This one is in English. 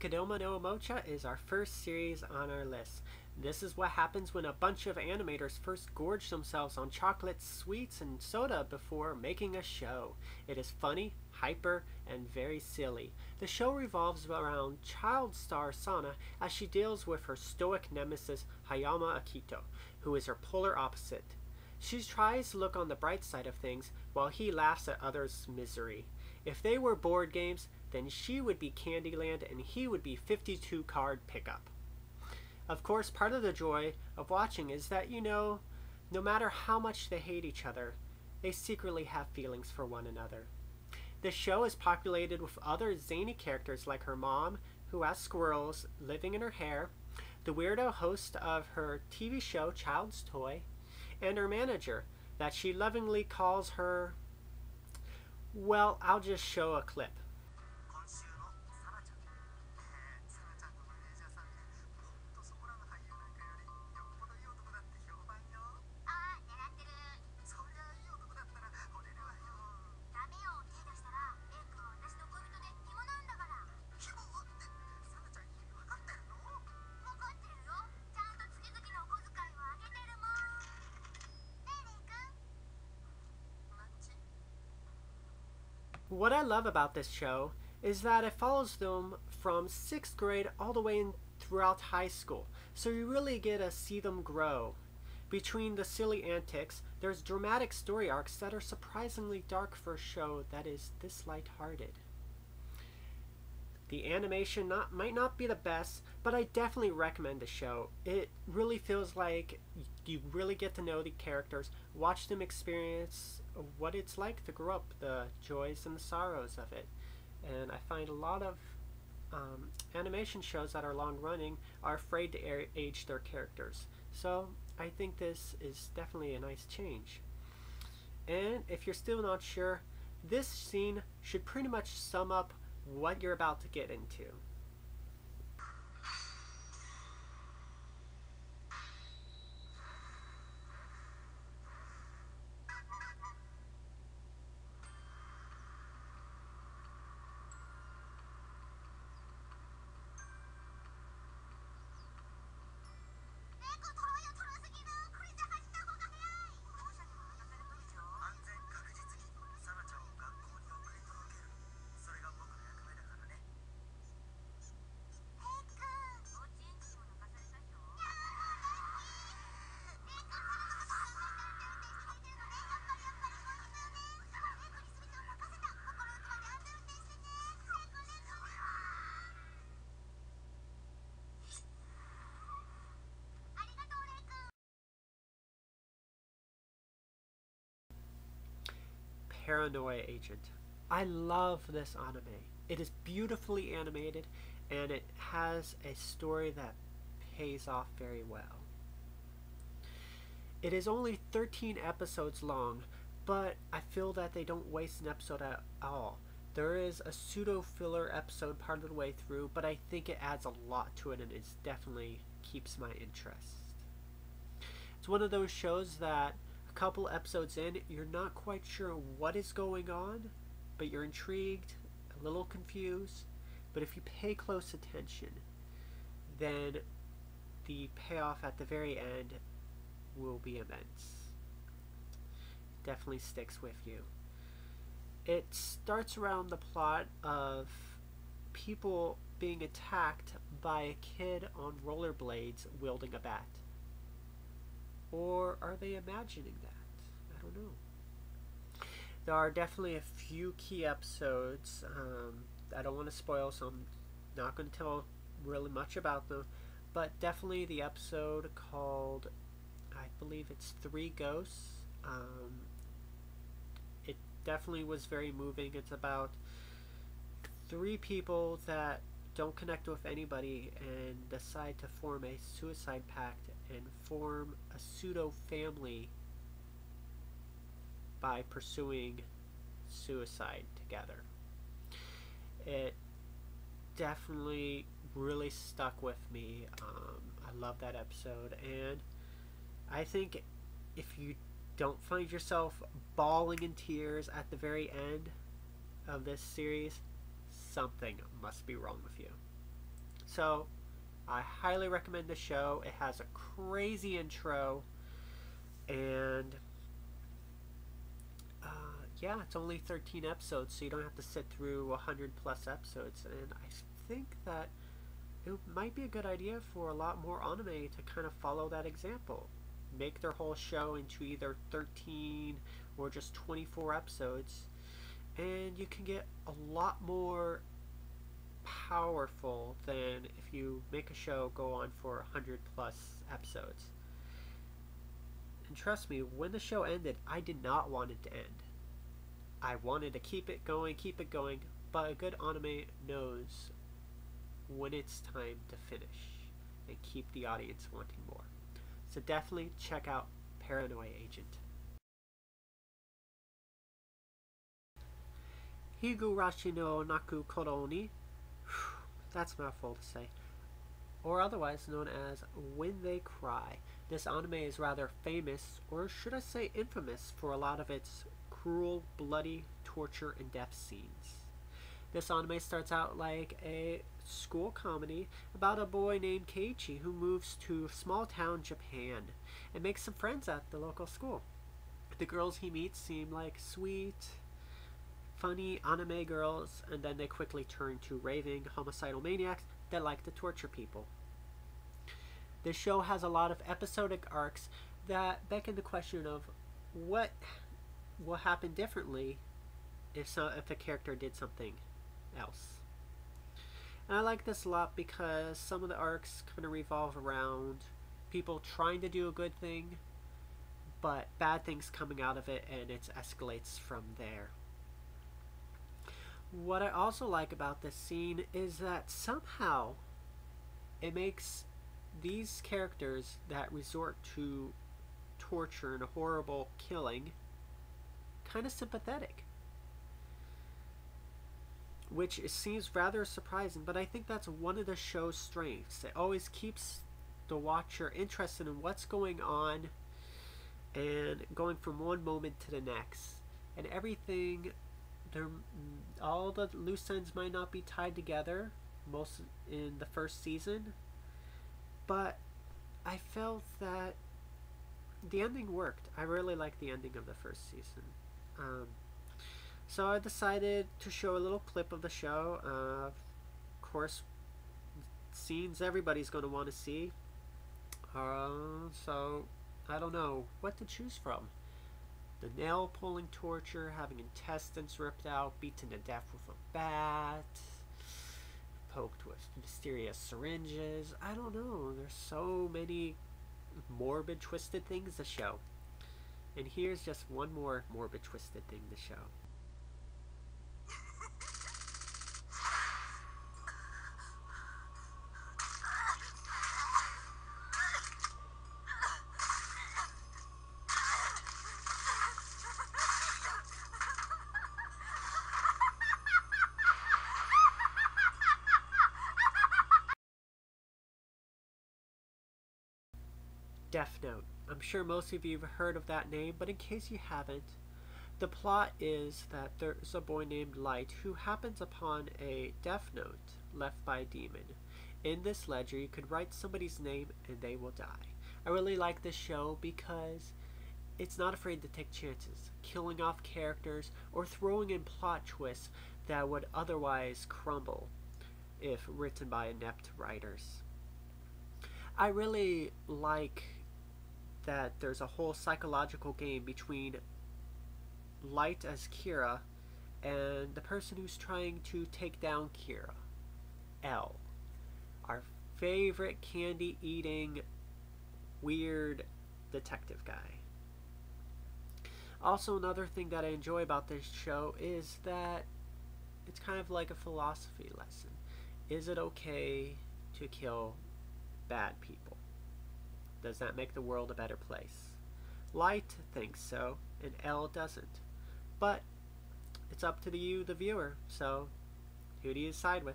Kodama no Omocha is our first series on our list. This is what happens when a bunch of animators first gorge themselves on chocolate, sweets, and soda before making a show. It is funny, hyper, and very silly. The show revolves around child star Sana as she deals with her stoic nemesis Hayama Akito, who is her polar opposite. She tries to look on the bright side of things while he laughs at others' misery. If they were board games, then she would be Candyland and he would be 52 card pickup. Of course, part of the joy of watching is that, no matter how much they hate each other, they secretly have feelings for one another. The show is populated with other zany characters like her mom, who has squirrels living in her hair, the weirdo host of her TV show Child's Toy, and her manager, that she lovingly calls her... Well, I'll just show a clip. 'What I love about this show is that it follows them from 6th grade all the way in throughout high school, so you really get to see them grow. Between the silly antics, there's dramatic story arcs that are surprisingly dark for a show that is this lighthearted. The animation might not be the best, but I definitely recommend the show. It really feels like you really get to know the characters, watch them experience what it's like to grow up, the joys and the sorrows of it. And I find a lot of animation shows that are long running are afraid to age their characters. So I think this is definitely a nice change. And if you're still not sure, this scene should pretty much sum up what you're about to get into. Paranoia Agent. I love this anime. It is beautifully animated and it has a story that pays off very well. It is only 13 episodes long, but I feel that they don't waste an episode at all. There is a pseudo filler episode part of the way through, but I think it adds a lot to it and it definitely keeps my interest. It's one of those shows that couple episodes in, you're not quite sure what is going on, but you're intrigued, a little confused, but if you pay close attention, then the payoff at the very end will be immense. It definitely sticks with you. It starts around the plot of people being attacked by a kid on rollerblades wielding a bat. Or are they imagining that? I don't know. There are definitely a few key episodes. I don't want to spoil, so I'm not going to tell really much about them. But definitely the episode called, I believe it's Three Ghosts. It definitely was very moving. It's about three people that don't connect with anybody and decide to form a suicide pact and form a pseudo family by pursuing suicide together. It definitely really stuck with me. I love that episode, and I think if you don't find yourself bawling in tears at the very end of this series, something must be wrong with you. So I highly recommend the show. It has a crazy intro, and yeah, it's only 13 episodes, so you don't have to sit through 100 plus episodes. And I think that it might be a good idea for a lot more anime to kind of follow that example. Make their whole show into either 13 or just 24 episodes, and you can get a lot more powerful than if you make a show go on for 100 plus episodes. And trust me, when the show ended, I did not want it to end. I wanted to keep it going, but a good anime knows when it's time to finish and keep the audience wanting more. So definitely check out Paranoia Agent. Higurashi no Naku Koroni, that's a mouthful to say, or otherwise known as When They Cry. This anime is rather famous, or should I say infamous, for a lot of its cruel, bloody, torture, and death scenes. This anime starts out like a school comedy about a boy named Keiichi who moves to small town Japan and makes some friends at the local school. The girls he meets seem like sweet, funny anime girls, and then they quickly turn to raving homicidal maniacs that like to torture people. This show has a lot of episodic arcs that beckon the question of what will happen differently if a character did something else. And I like this a lot because some of the arcs kind of revolve around people trying to do a good thing, but bad things coming out of it, and it escalates from there. What I also like about this scene is that somehow it makes these characters that resort to torture and horrible killing kind of sympathetic, which seems rather surprising, but I think that's one of the show's strengths. It always keeps the watcher interested in what's going on and going from one moment to the next, and everything there, all the loose ends might not be tied together most in the first season, but I felt that the ending worked. I really liked the ending of the first season. So I decided to show a little clip of the show. Of course, scenes everybody's going to want to see. So I don't know what to choose from. The nail pulling torture, having intestines ripped out, beaten to death with a bat, poked with mysterious syringes. I don't know. There's so many morbid, twisted things to show. And here's just one more morbid, twisted thing to show. Death Note. I'm sure most of you have heard of that name, but in case you haven't, the plot is that there's a boy named Light who happens upon a Death Note left by a demon. In this ledger, you could write somebody's name and they will die. I really like this show because it's not afraid to take chances, killing off characters or throwing in plot twists that would otherwise crumble if written by inept writers. I really like that there's a whole psychological game between Light as Kira and the person who's trying to take down Kira, L, our favorite candy eating weird detective guy. Also, another thing that I enjoy about this show is that it's kind of like a philosophy lesson. Is it okay to kill bad people? Does that make the world a better place? Light thinks so, and L doesn't. But it's up to you, the viewer, so who do you side with?